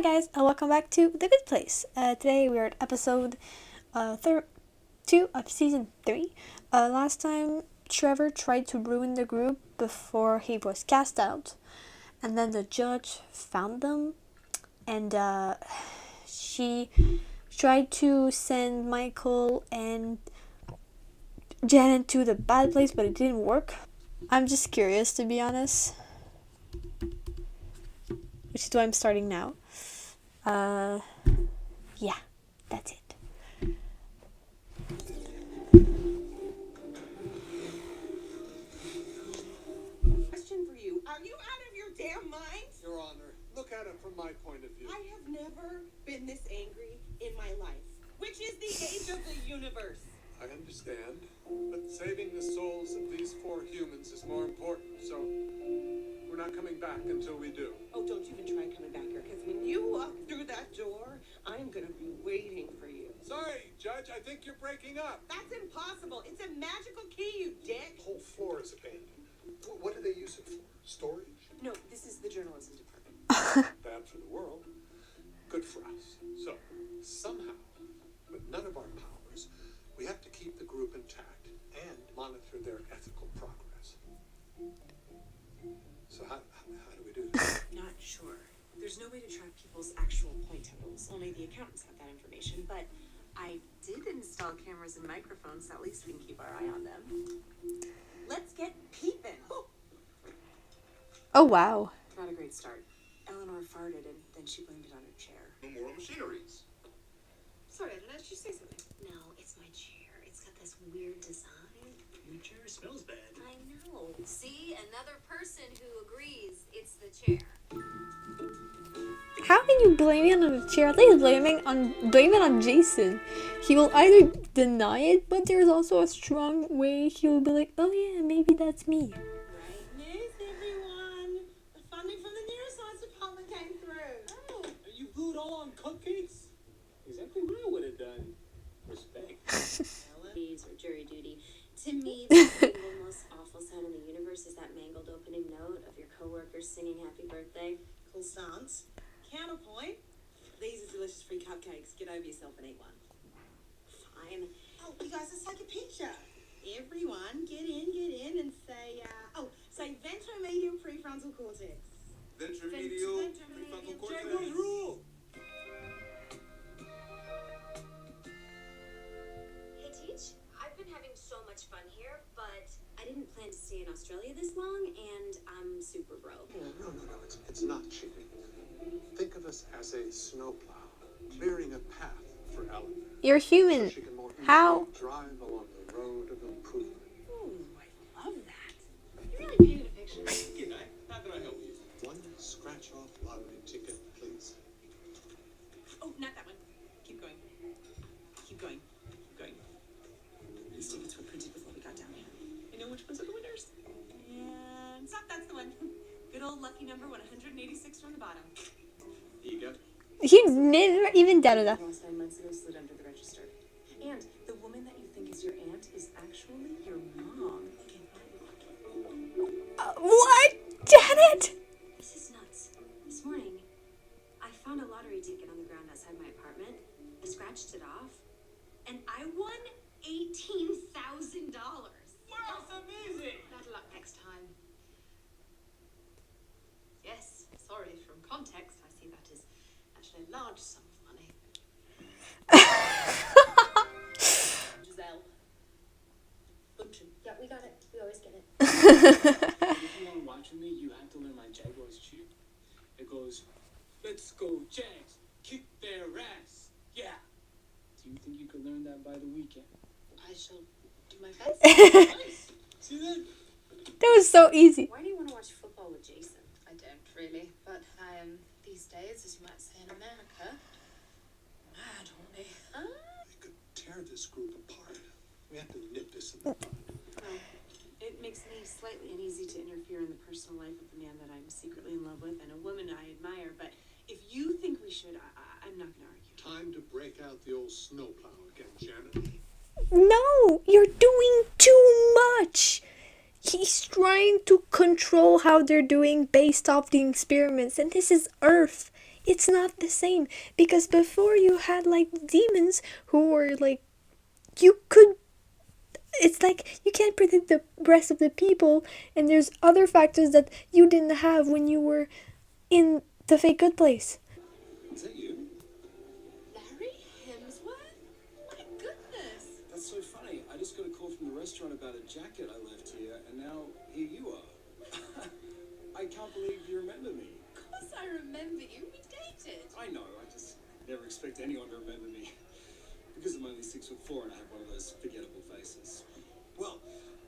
Hi guys, and welcome back to The Good Place. Today we are at episode 2 of season 3. Last time Trevor tried to ruin the group before he was cast out, and then the judge found them, and she tried to send Michael and Janet to the bad place, but it didn't work. I'm just curious, to be honest, which is why I'm starting now. Yeah, that's it. Question for you. Are you out of your damn mind? Your Honor, look at it from my point of view. I have never been this angry in my life, which is the age of the universe. I understand, but saving the souls of these 4 humans is more important, so we're not coming back until we do. Oh, don't even try coming back here, because when you walk through that door, I'm going to be waiting for you. Sorry, Judge, I think you're breaking up. That's impossible. It's a magical key, you dick. The whole floor is abandoned. What do they use it for? Storage? No, this is the journalism department. Bad for the world, good for us. So, somehow, with none of our powers, we have to keep the group intact and monitor their ethical progress. So how do we do that? Not sure. There's no way to track people's actual point totals. Only the accountants have that information, but I did install cameras and microphones, so at least we can keep our eye on them. Let's get peeping. Oh wow. Not a great start. Eleanor farted and then she blamed it on her chair. Memorial machineries. Sorry, did I actually say something? No, it's my chair. It's got this weird design. Your chair smells bad. I know. See, another person who agrees it's the chair. How can you blame it on the chair? At least blame it on Jason. He will either deny it, but there's also a strong way he will be like, oh yeah, maybe that's me. Right news, everyone. The funding from the neuroscience department came through. Oh. You blew it all on cupcakes? Exactly what I would have done. Respect. These or jury duty. To me, the single most awful sound in the universe is that mangled opening note of your coworkers singing happy birthday. Cool stance. Counterpoint. These are delicious free cupcakes. Get over yourself and eat one. Fine. Oh, you guys, let's take a picture. Everyone, get in and say, say ventromedial prefrontal cortex. Ventromedial prefrontal cortex. Django's rule! Hey, Teach. I've been having so much fun here, but I didn't plan to stay in Australia this long, and I'm super broke. No, it's not cheating. Think of us as a snowplow, clearing a path for Eleanor. You're human. So she can more easily How? drive along the road of improvement. Ooh, I love that. You really painted a picture. Good night. How can I help you? One scratch-off lottery ticket, please. Oh, not that one. Keep going. Keep going. Keep going. These tickets were printed before we got down here. You know which ones are the winners? And stop, that's the one. Good old lucky number 186 from the bottom. Here you go. He never even doubted that. Last 9 months ago slid under the register. And the woman that you think is your aunt is actually your mom. What? Janet? This is nuts. This morning, I found a lottery ticket on the ground outside my apartment. I scratched it off, and I won $18,000. Wow, that's amazing! Better luck next time. Yes, sorry, from context, I see that is actually a large sum of money. Giselle. Function. Yeah, we got it. We always get it. If you aren't watching me, you have to learn my Jaguars cheer. It goes, let's go Jags, kick their ass, yeah. Do you think you could learn that by the weekend? I shall do my best. Nice. See that? That was so easy. Why do you want to watch football with Jason? I don't really, but I am, these days, as you might say in America, mad horny. We could tear this group apart. We have to nip this in the bud. Well, it makes me slightly uneasy to interfere in the personal life of the man that I'm secretly in love with and a woman I admire, but if you think we should, I'm not going to argue. Time to break out the old snowplow again, Janet. No, you're doing too much. He's trying to control how they're doing based off the experiments, and this is Earth. It's not the same, because before you had like demons who were like, you could, it's like you can't predict the rest of the people, and there's other factors that you didn't have when you were in the fake good place. Is that you? Larry Hemsworth? My goodness. That's so funny. I just got a call from the restaurant about a jacket I left here, and now here you are. I can't believe you remember me. Of course I remember you. We dated. I know, I just never expect anyone to remember me. Because I'm only 6'4" and I have one of those forgettable faces. Well,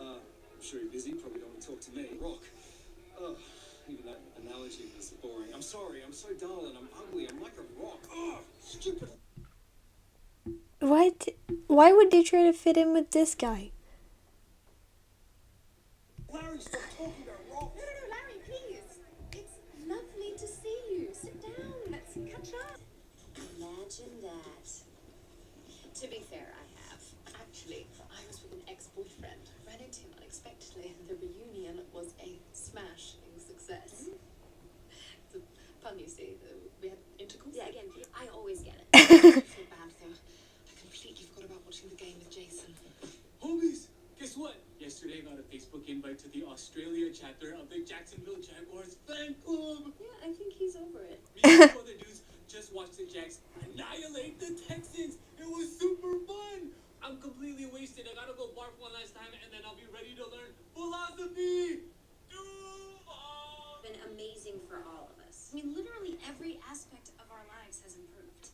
I'm sure you're busy, probably don't want to talk to me. Rock. Oh, even that analogy was boring. I'm sorry, I'm so dull and I'm ugly. I'm like a rock. Oh, stupid. Why would they try to fit in with this guy? Larry, stop talking about rock. No, Larry, please. It's lovely to see you. Sit down. Let's catch up. Imagine that. To be fair, I have. Actually, I was with an ex-boyfriend. Ran into him unexpectedly, and the reunion was a smashing success. It's a pun, you see. We had intercourse. Yeah, again, I always get it. I feel bad though. I completely forgot about watching the game with Jason. Homies, guess what? Yesterday I got a Facebook invite to the Australia chapter of the Jacksonville Jaguars fan club. Yeah, I think he's over it. Me and two other dudes just watched the Jags annihilate the Texans. It was super fun. I'm completely wasted. I gotta go barf one last time and then I'll be ready to learn philosophy. Been amazing for all of us. I mean, literally every aspect of our lives has improved.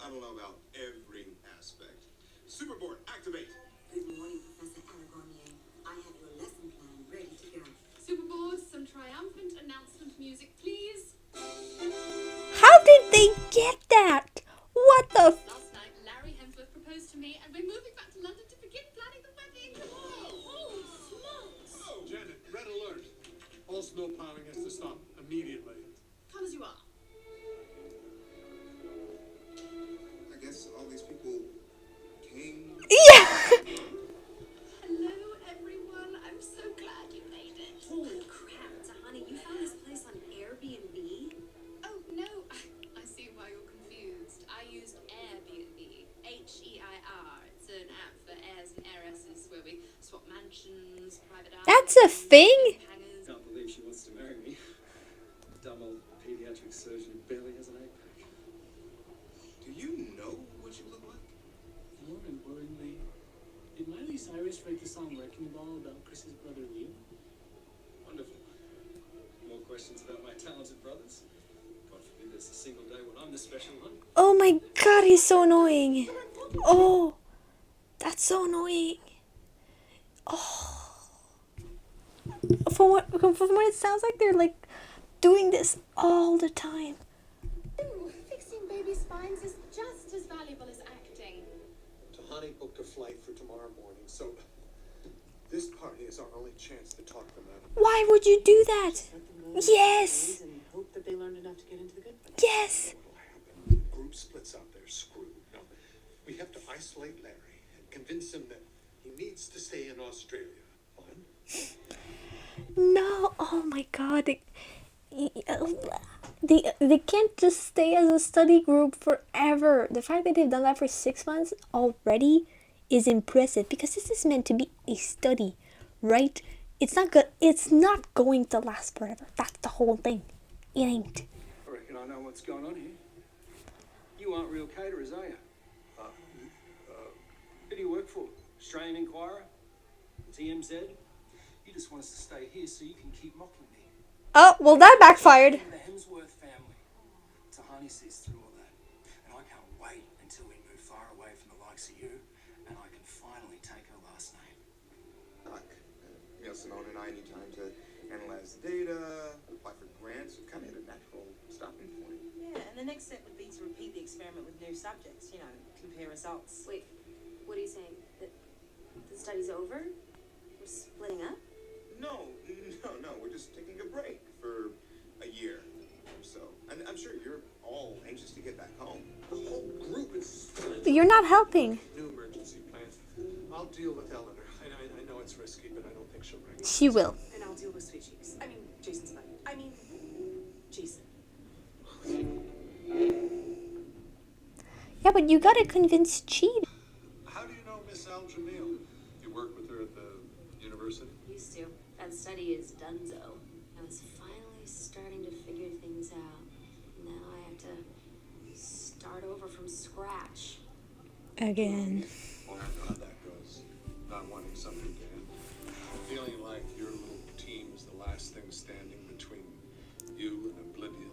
I don't know about every aspect. Superboard, activate. Good morning, Professor Aragonier. I have your lesson plan ready to go. Superboard, some triumphant announcement music, please. How did they get that? What the Last night, Larry Hemsworth proposed to me, and we're moving back to London to begin planning the wedding. Oh, smokes. Oh, Janet, red alert. All snow plowing has to stop immediately. Come as you are. I guess all these people came. Yeah. Hello, everyone. I'm so glad you made it. Holy crap, Tahani, you found this place on Airbnb? Oh, no. I see why you're confused. I used Airbnb. H-E-I-R. It's an app for heirs and heiresses where we swap mansions, private That's a thing? hangers. Can't believe she wants to marry me. Dumb old pediatric surgeon who barely has an 8-pack. Do you know what you look like? More importantly, did Miley Cyrus write the song Wrecking Ball about Chris's brother Leo? Wonderful. More questions about my talented brothers? God forbid there's a single day when I'm the special one. Oh my god, he's so annoying. Oh, that's so annoying. Oh. From what it sounds like, they're like doing this all the time. Ooh, fixing baby spines is just as valuable as acting. Tahani booked a flight for tomorrow morning, so this party is our only chance to talk them out of it. Why would you do that? Yes. And hope that they learned enough to get into the good place. Yes. What will happen? The group splits up, they're screwed. No, we have to isolate Larry and convince him that he needs to stay in Australia. Fine? No. Oh my god. They can't just stay as a study group forever. The fact that they've done that for 6 months already is impressive, because this is meant to be a study, right? It's not good. It's not going to last forever. That's the whole thing. It ain't. I reckon I know what's going on here. You aren't real caterers, are you? Who do you work for? Australian Inquirer? TMZ? You just want us to stay here so you can keep mocking me. Oh, well, that backfired. The Hemsworth family. Tahani sees through all that. And I can't wait until we move far away from the likes of you and I can finally take her last name. Simone and I need time to analyze the data, apply for grants, and kind of hit a natural stopping point. Yeah, and the next step would be to repeat the experiment with new subjects, compare results. Wait, what are you saying? That the study's over? We're splitting up? No, we're just taking a break for a year or so. And I'm sure you're all anxious to get back home. The whole group is... You're not helping. New emergency plan. I'll deal with Eleanor. I know it's risky, but I don't think she'll bring it. She will. And I'll deal with Sweet Cheeks. I mean, Jason's buddy. I mean, Jason. Yeah, but you gotta convince Cheetah. How do you know Miss Al Jamil? You work with her at the university? Used to. That study is donezo. I was finally starting to figure things out. Now I have to start over from scratch. Again. Well, I know how that goes. Not wanting something to end. Feeling like your little team is the last thing standing between you and oblivion.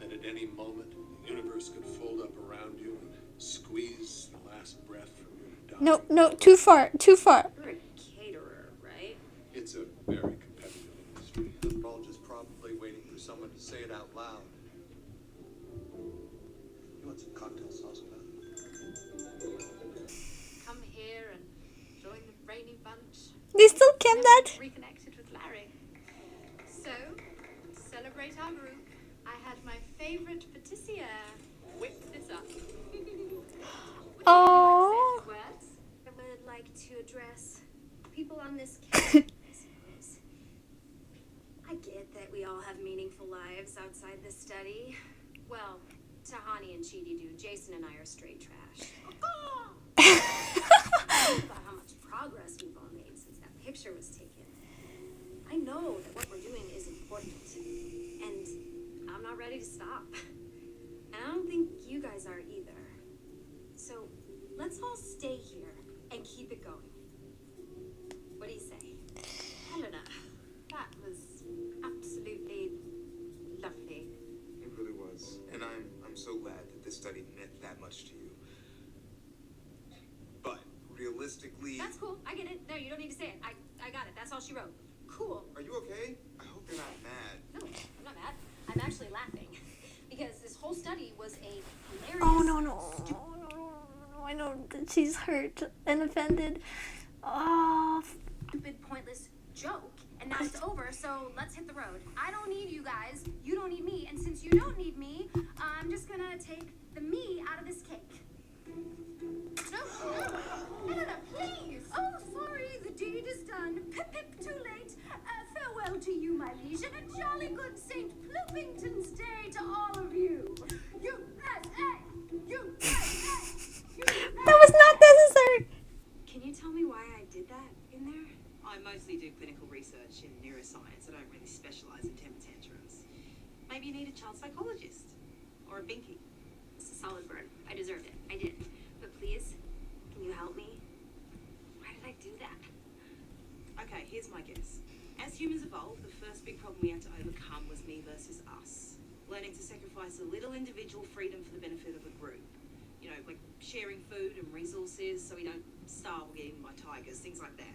That at any moment, the universe could fold up around you and squeeze the last breath from you to die. No, no, too far, too far. You're a caterer, right? It's a very competitive industry. And we're all just probably waiting for someone to say it out loud. You want some cocktail sauce with that? Come here and join the Brainy Bunch. They still kept that? Reconnected with Larry. So, to celebrate our group, I had my favorite patissier whip this up. Oh. Words? I would like to address people on this campus. I get that we all have meaningful lives outside this study. Well, Tahani and Chidi do. Jason and I are straight trash. About how much progress we've all made since that picture was taken. I know that what we're doing is important, and I'm not ready to stop. And I don't think you guys are either. So let's all stay here and keep it going. What do you say? Helena, that was absolutely lovely. It really was. And I'm so glad that this study meant that much to you. But realistically... That's cool. I get it. No, you don't need to say it. I got it. That's all she wrote. Cool. Are you okay? I hope you're not mad. No, I'm not mad. I'm actually laughing. Because this whole study was a hilarious... Oh, no. I know that she's hurt and offended. Oh. Stupid, pointless joke. And now it's over, so let's hit the road. I don't need you guys. You don't need me. And since you don't need me, I'm just gonna take the me out of this cake. No. Helena, please. Oh, sorry. The deed is done. Pip, pip, too late. Farewell to you, my liege, and a jolly good St. Plumpington's Day to all of you. USA! USA! That was not necessary. Can you tell me why I did that in there? I mostly do clinical research in neuroscience. I don't really specialise in temper tantrums. Maybe you need a child psychologist or a binky. It's a solid burn. I deserved it. I did. But please, can you help me? Why did I do that? Okay, here's my guess. As humans evolved, the first big problem we had to overcome was me versus us. Learning to sacrifice a little individual freedom for the benefit of a group. You know, like sharing food and resources so we don't starve or get eaten by tigers, things like that.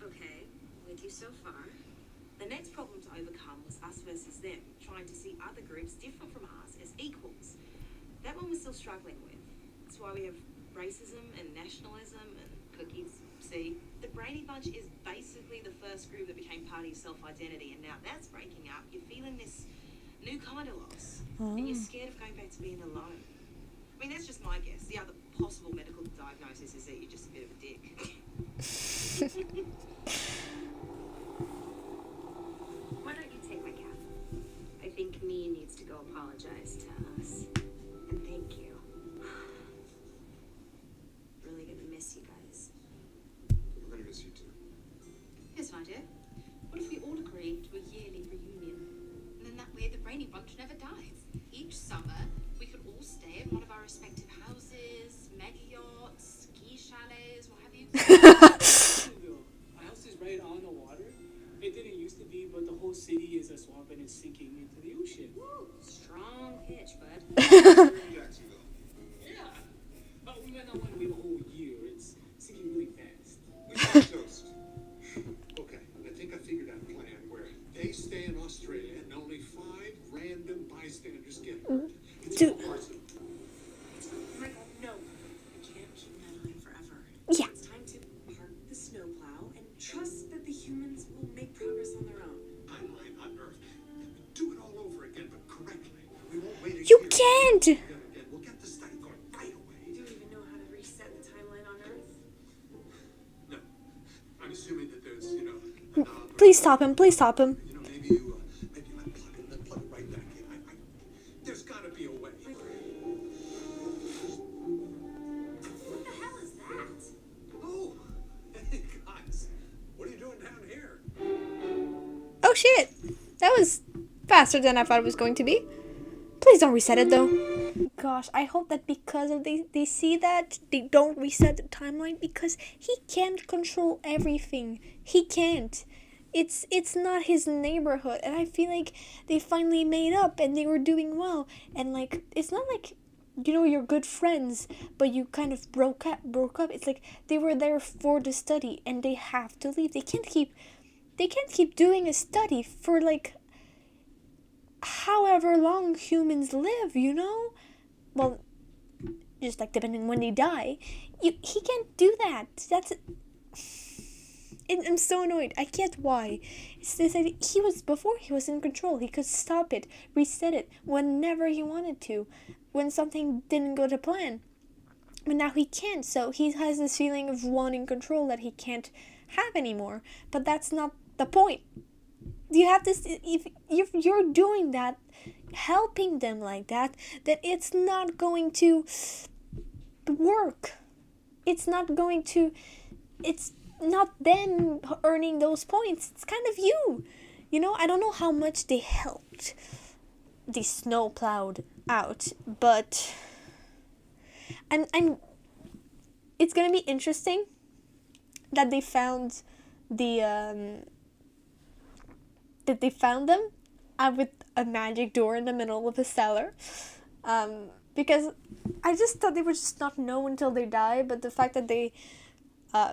Okay, with you so far. The next problem to overcome was us versus them, trying to see other groups different from us as equals. That one we're still struggling with. That's why we have racism and nationalism and cookies. See, the Brady Bunch is basically the first group that became part of your self-identity, and now that's breaking up. You're feeling this new kind of loss, and you're scared of going back to being alone. I mean, that's just my guess. The other possible medical diagnosis is that you're just a bit of a dick. Why don't you take my cap? I think me needs to go apologize to us. And thank you. Really gonna miss you guys. We're gonna miss you too. Here's an idea. What if we all agree to a yearly reunion? And then that way the Brainy Bunch never dies. Each summer, we could all stay in one of our respective houses, mega yachts, ski chalets, what have you. My house is right on the water. It didn't used to be, but the whole city is a swamp and it's sinking into the ocean. Woo, strong pitch, bud. We're in Jacksonville. Yeah. But we might not want to wait a whole year. It's sinking really fast. We should toast. Okay, I think I figured out a plan where they stay in Australia and only 5 random bystanders get hurt. It's Dude. awesome. Michael, no. We can't keep meddling forever. Yeah. It's time to park the snowplow and trust that the humans will make progress on their own. Timeline unearthed. Do it all over again, but correctly. We won't wait a You year. can't. We'll get the study going right away. Do you even know how to reset the timeline on Earth? No, I'm assuming that there's, a knob. Please stop him. Please stop him. Maybe you unplug it right back in. There's gotta be a way. shit! That was faster than I thought it was going to be. Please don't reset it though. Gosh, I hope that because of they see that, they don't reset the timeline, because he can't control everything. He can't. It's not his neighborhood, and I feel like they finally made up and they were doing well, and like it's not like, you know, you're good friends but you kind of broke up. It's like they were there for the study and they have to leave. They can't keep doing a study for like however long humans live, you know? Well, just like depending when they die. He can't do that. I'm so annoyed. I get why. It's this idea. Before he was in control. He could stop it, reset it whenever he wanted to, when something didn't go to plan. But now he can't. So he has this feeling of wanting control that he can't have anymore. But that's not the point. You have this. If you're doing that, helping them like that, then it's not going to work. It's not going to. It's not them earning those points. It's kind of you. You know, I don't know how much they helped the snowplowed out, but I'm it's gonna be interesting that they found them with a magic door in the middle of a cellar, because I just thought they would just not know until they die. But the fact that they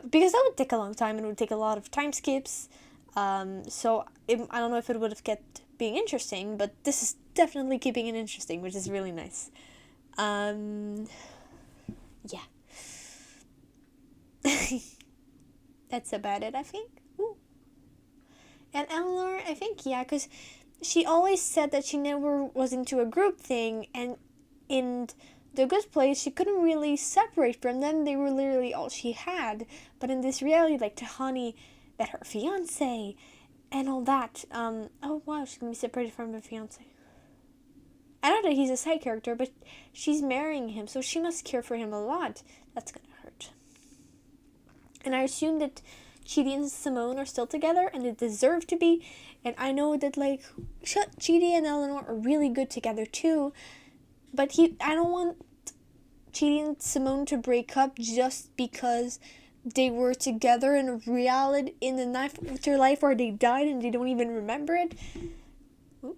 because that would take a long time and it would take a lot of time skips. So I don't know if it would have kept being interesting, but this is definitely keeping it interesting, which is really nice. Yeah. That's about it, I think. Ooh. And Eleanor, I think, yeah, because she always said that she never was into a group thing, and in the good place, she couldn't really separate from them. They were literally all she had. But in this reality, like Tahani met her fiance and all that. Oh wow, she's gonna be separated from her fiance. I know that he's a side character, but she's marrying him, so she must care for him a lot. That's gonna hurt. And I assume that Chidi and Simone are still together, and they deserve to be. And I know that like Chidi and Eleanor are really good together too. But I don't want Chidi and Simone to break up just because they were together in reality, in the after life where they died and they don't even remember it. Ooh.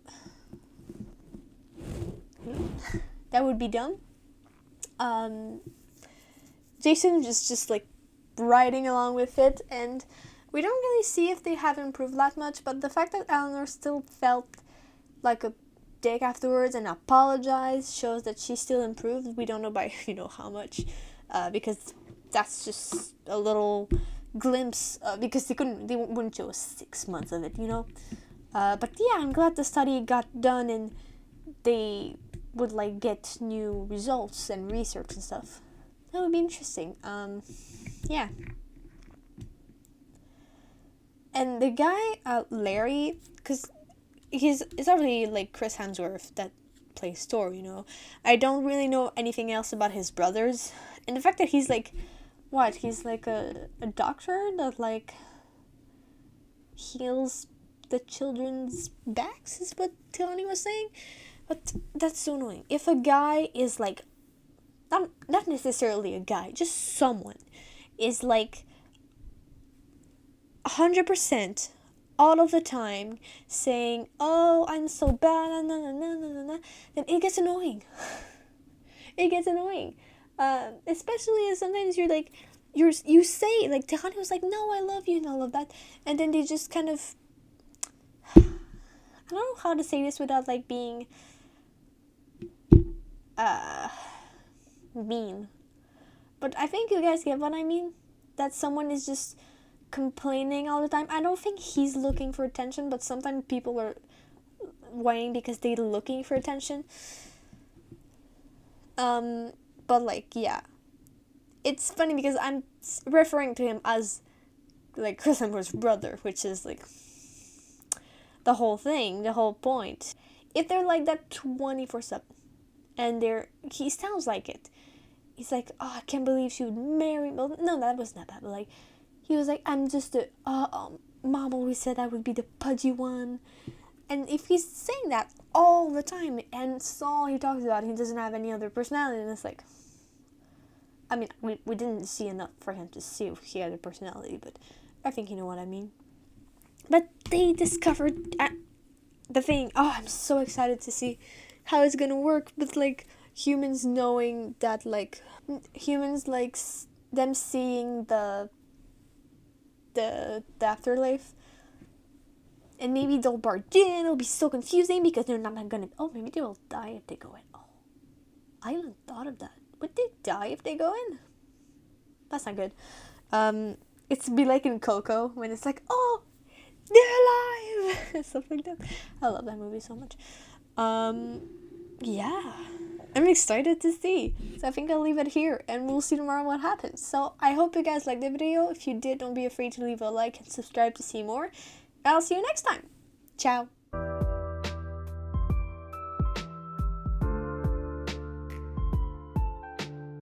That would be dumb. Jason just like riding along with it, and we don't really see if they have improved that much, but the fact that Eleanor still felt like a dick afterwards and apologized shows that she still improved. We don't know by how much, because that's just a little glimpse, because they wouldn't show us 6 months of it, but yeah, I'm glad the study got done and they would like get new results and research and stuff. That would be interesting. Yeah. And the guy, Larry, because it's not really like Chris Hemsworth that plays Thor, I don't really know anything else about his brothers. And the fact that he's like, he's like a doctor that like heals the children's backs is what Tony was saying. But that's so annoying. If a guy is like, not necessarily a guy, just someone is like 100% all of the time saying, "Oh, I'm so bad," then it gets annoying. It gets annoying, especially as sometimes you're like, you say like Tehani was like, "No, I love you," and all of that, and then they just kind of, I don't know how to say this without like being mean, but I think you guys get what I mean. That someone is just complaining all the time. I don't think he's looking for attention, but sometimes people are whining because they're looking for attention. But like, yeah, it's funny because I'm referring to him as like Chris Hemsworth's brother, which is like the whole thing, the whole point. If they're like that 24/7, and he sounds like it. He's like, "Oh, I can't believe she would marry." Well, no, that was not bad. But like, he was like, "I'm just Mom always said I would be the pudgy one. And if he's saying that all the time, and it's all he talks about, he doesn't have any other personality, and it's like, I mean, we didn't see enough for him to see if he had a personality, but I think you know what I mean. But they discovered the thing. Oh, I'm so excited to see how it's gonna work with, like, humans knowing that, like, humans, like, them seeing the afterlife. And maybe they'll barge in. It'll be so confusing because they're not gonna. Oh, maybe they will die if they go in. Oh, I haven't thought of that. Would they die if they go in? That's not good. It's be like in Coco when it's like, oh, they're alive, stuff like that. I love that movie so much. Yeah, I'm excited to see. So I think I'll leave it here, and we'll see tomorrow what happens. So I hope you guys liked the video. If you did, don't be afraid to leave a like and subscribe to see more. I'll see you next time. Ciao.